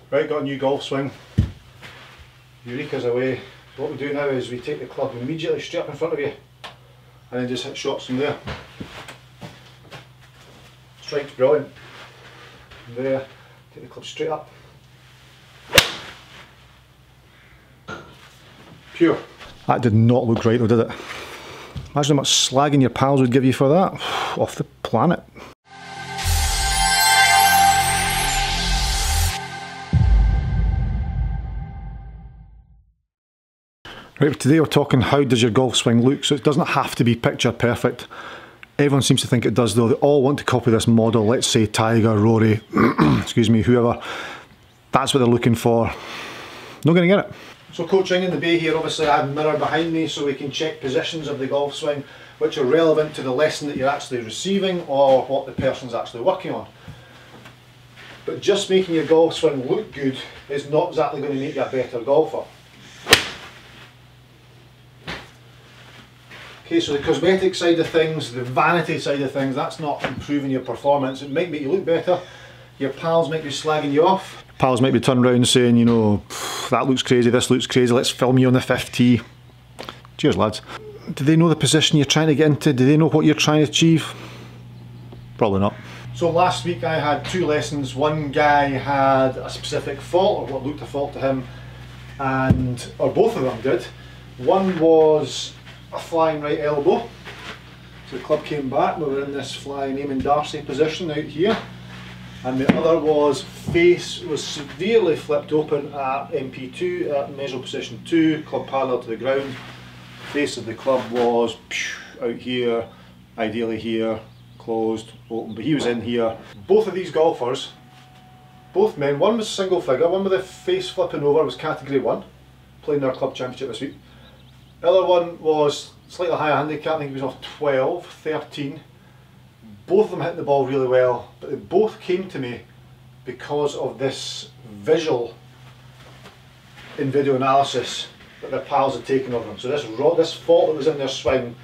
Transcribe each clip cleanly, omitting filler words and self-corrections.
Right, got a new golf swing. Eureka's away. So what we do now is we take the club immediately straight up in front of you and then just hit shots from there. Strike's brilliant. From there, take the club straight up. Pure. That did not look right though, did it? Imagine how much slagging your pals would give you for that. Off the planet. Right, today we're talking how does your golf swing look, so it doesn't have to be picture perfect. Everyone seems to think it does though. They all want to copy this model, let's say Tiger, Rory, excuse me, whoever. That's what they're looking for. Not going to get it. So coaching in the bay here, obviously I have a mirror behind me so we can check positions of the golf swing which are relevant to the lesson that you're actually receiving or what the person's actually working on. But just making your golf swing look good is not exactly going to make you a better golfer. Okay, so the cosmetic side of things, the vanity side of things, that's not improving your performance. It might make you look better. Your pals might be slagging you off. Pals might be turning around saying, you know, that looks crazy, this looks crazy, let's film you on the 5th tee. Cheers lads. Do they know the position you're trying to get into? Do they know what you're trying to achieve? Probably not. So last week I had 2 lessons. One guy had a specific fault, or what looked a fault to him, or both of them did. One was a flying right elbow. So the club came back, we were in this flying Eamon Darcy position out here. And the other was face was severely flipped open at MP2, at measure position 2, club parallel to the ground. Face of the club was out here, ideally here, closed, open, but he was in here. Both of these golfers, both men, one was single figure, one with the face flipping over was category 1, playing their club championship this week. The other one was slightly higher handicap, I think he was off 12, 13. Both of them hit the ball really well, but they both came to me because of this visual in video analysis that their pals had taken of them. So this fault that was in their swing,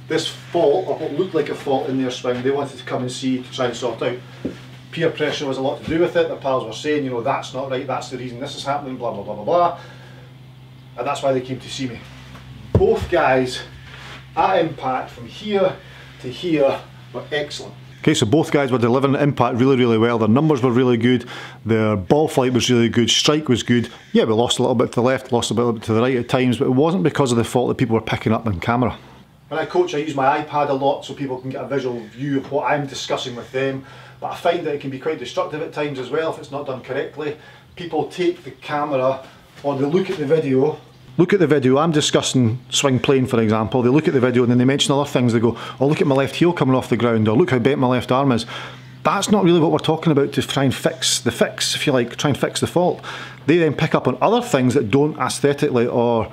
this fault, or what looked like a fault in their swing, they wanted to come and see to try and sort out. Peer pressure was a lot to do with it. Their pals were saying, you know, that's not right, that's the reason this is happening, blah blah blah blah blah. And that's why they came to see me. Both guys at impact from here to here were excellent. Okay, so both guys were delivering impact really well, their numbers were really good, their ball flight was really good, strike was good. Yeah, we lost a little bit to the left, lost a little bit to the right at times, but it wasn't because of the fault that people were picking up on camera. When I coach, I use my iPad a lot so people can get a visual view of what I'm discussing with them, but I find that it can be quite destructive at times as well if it's not done correctly. People take the camera or they look at the video. Look at the video, I'm discussing swing plane for example, they look at the video and then they mention other things, they go, oh look at my left heel coming off the ground, or look how bent my left arm is. That's not really what we're talking about to try and fix the fix, if you like, try and fix the fault. They then pick up on other things that don't aesthetically or,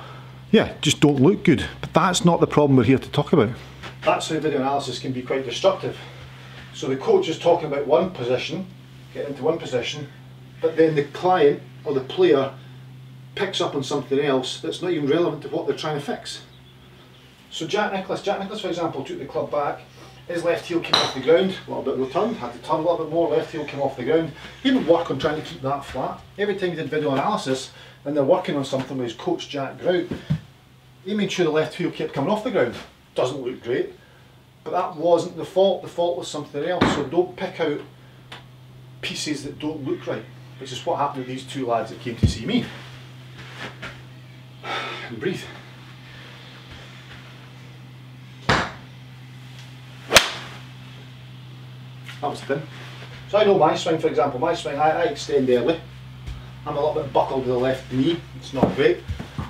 yeah, just don't look good. But that's not the problem we're here to talk about. That's how video analysis can be quite destructive. So the coach is talking about one position, get into one position, but then the client or the player picks up on something else that's not even relevant to what they're trying to fix. So Jack Nicklaus for example took the club back, his left heel came off the ground, a little bit returned, had to turn a little bit more, left heel came off the ground. He didn't work on trying to keep that flat. Every time he did video analysis and they're working on something with his coach Jack Grout, he made sure the left heel kept coming off the ground. Doesn't look great, but that wasn't the fault was something else. So don't pick out pieces that don't look right, which is what happened to these 2 lads that came to see me. And breathe. That was thin. So I know my swing, for example, I extend early. I'm a little bit buckled to the left knee, it's not great.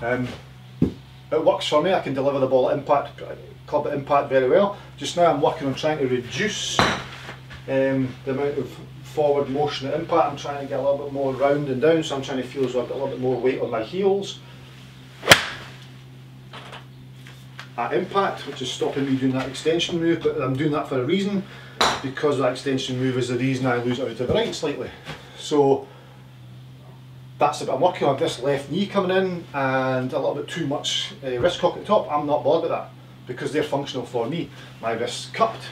It works for me, I can deliver the ball at impact, club at impact very well. Just now I'm working on trying to reduce the amount of forward motion at impact. I'm trying to get a little bit more round and down, so I'm trying to feel as though I've got a little bit more weight on my heels. At impact, which is stopping me doing that extension move, but I'm doing that for a reason, because that extension move is the reason I lose it out to the right slightly. So that's the bit I'm working on. This left knee coming in and a little bit too much wrist cock at the top, I'm not bothered with that because they're functional for me. My wrist's cupped.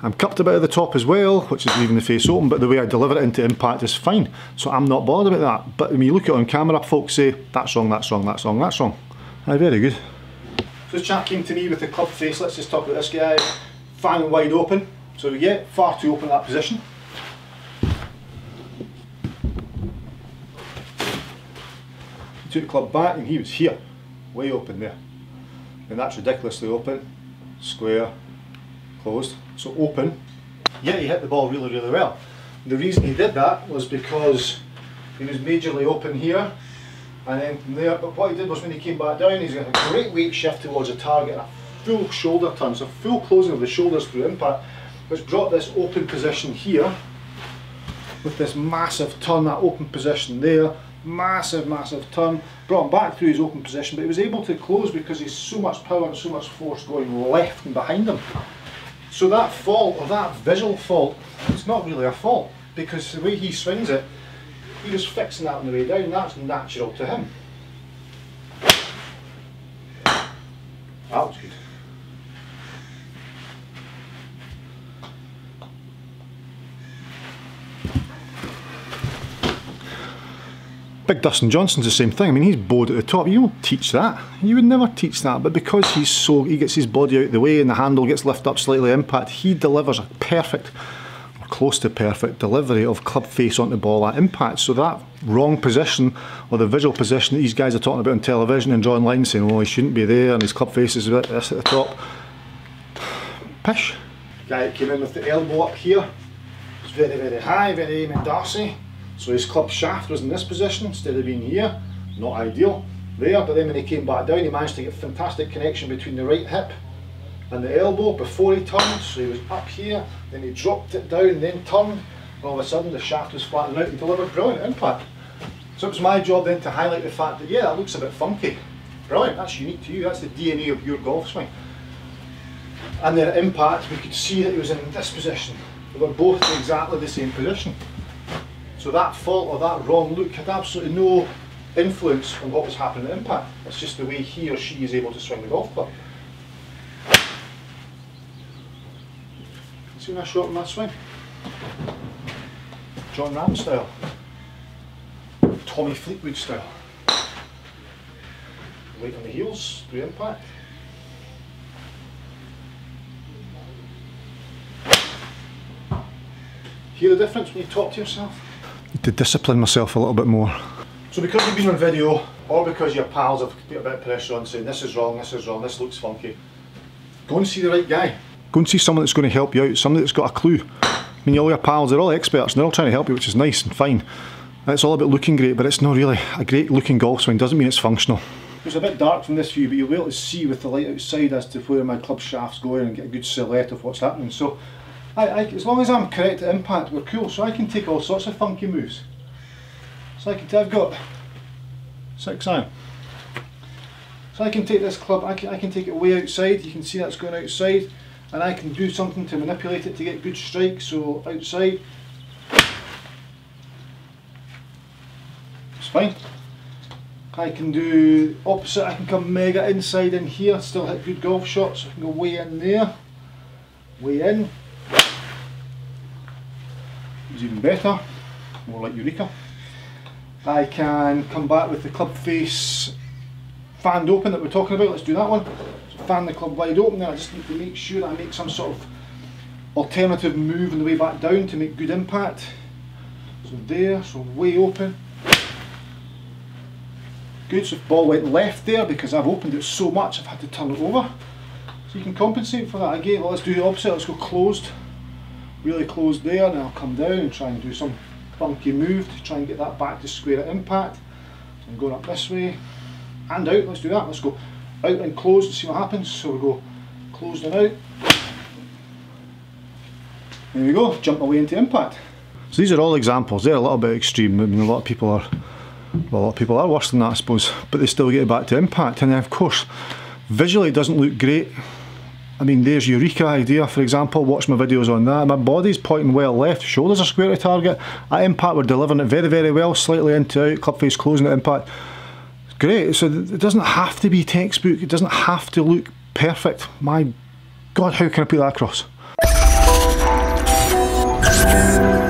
I'm cupped a bit at the top as well, which is leaving the face open, but the way I deliver it into impact is fine. So I'm not bothered about that. But when you look at it on camera, folks say, that's wrong, that's wrong, that's wrong, that's wrong. Aye, very good. So this chap came to me with the club face. Let's just talk about this guy. Fan wide open. So we get far too open in that position. He took the club back and he was here, way open there. And that's ridiculously open, square, closed. So open, yet he hit the ball really, really well. The reason he did that was because he was majorly open here and then from there, but what he did was when he came back down, he's got a great weight shift towards the target and a full shoulder turn, so full closing of the shoulders through impact, which brought this open position here with this massive turn, that open position there, massive, massive turn, brought him back through his open position, but he was able to close because he's so much power and so much force going left and behind him. So that fault, or that visual fault, it's not really a fault, because the way he swings it, he was fixing that on the way down, that's natural to him. That was good. Big Dustin Johnson's the same thing. I mean, he's bowed at the top. You don't teach that. You would never teach that. But because he gets his body out of the way and the handle gets lifted up slightly impact, he delivers a perfect, or close to perfect, delivery of club face onto the ball at impact. So that wrong position, or the visual position that these guys are talking about on television and drawing lines saying, oh, he shouldn't be there and his club face is this at the top. Pish. Guy came in with the elbow up here. It's very, very high, very Eamon Darcy. So his club shaft was in this position instead of being here. Not ideal there, but then when he came back down, he managed to get fantastic connection between the right hip and the elbow before he turned. So he was up here, then he dropped it down, then turned, and all of a sudden the shaft was flattened out and delivered brilliant impact. So it was my job then to highlight the fact that, yeah, that looks a bit funky. Brilliant, that's unique to you, that's the DNA of your golf swing. And then at impact, we could see that he was in this position. They were both in exactly the same position. So that fault or that wrong look had absolutely no influence on what was happening at impact. It's just the way he or she is able to swing the golf club. See when I show up in that swing? Jon Rahm style. Tommy Fleetwood style. Right on the heels, through impact. Hear the difference when you talk to yourself? To discipline myself a little bit more. So because you've been on video, or because your pals have put a bit of pressure on saying this is wrong, this looks funky, go and see the right guy. Go and see someone that's going to help you out, somebody that's got a clue. I mean, all your pals, they're all experts and they're all trying to help you, which is nice and fine. And it's all about looking great, but it's not really a great looking golf swing, doesn't mean it's functional. It's a bit dark from this view, but you'll be able to see with the light outside as to where my club shaft's going and get a good silhouette of what's happening. So as long as I'm correct at impact, we're cool. So I can take all sorts of funky moves. So I've got 6 iron. So I can take this club, I can take it way outside. You can see that's going outside, and I can do something to manipulate it to get good strikes. So outside, it's fine. I can do opposite. I can come mega inside in here, still hit good golf shots. I can go way in there, way in. It's even better, more like Eureka. I can come back with the club face fanned open that we're talking about. Let's do that one. So fan the club wide open, then I just need to make sure that I make some sort of alternative move on the way back down to make good impact. So there, so way open. Good, so if the ball went left there, because I've opened it so much I've had to turn it over. So you can compensate for that. Again, let's do the opposite, let's go closed. Really closed there, and I'll come down and try and do some funky move to try and get that back to square at impact. So I'm going up this way and out. Let's do that. Let's go out and closed and see what happens. So we go closed and out. There we go, jump away into impact. So these are all examples. They're a little bit extreme. I mean, a lot of people are worse than that, I suppose, but they still get it back to impact. And then of course, visually it doesn't look great. I mean, there's Eureka idea, for example. Watch my videos on that. My body's pointing well left, shoulders are square to target. At impact, we're delivering it very, very well, slightly into out, club face closing at impact. It's great. So it doesn't have to be textbook, it doesn't have to look perfect. My God, how can I put that across? Thank you.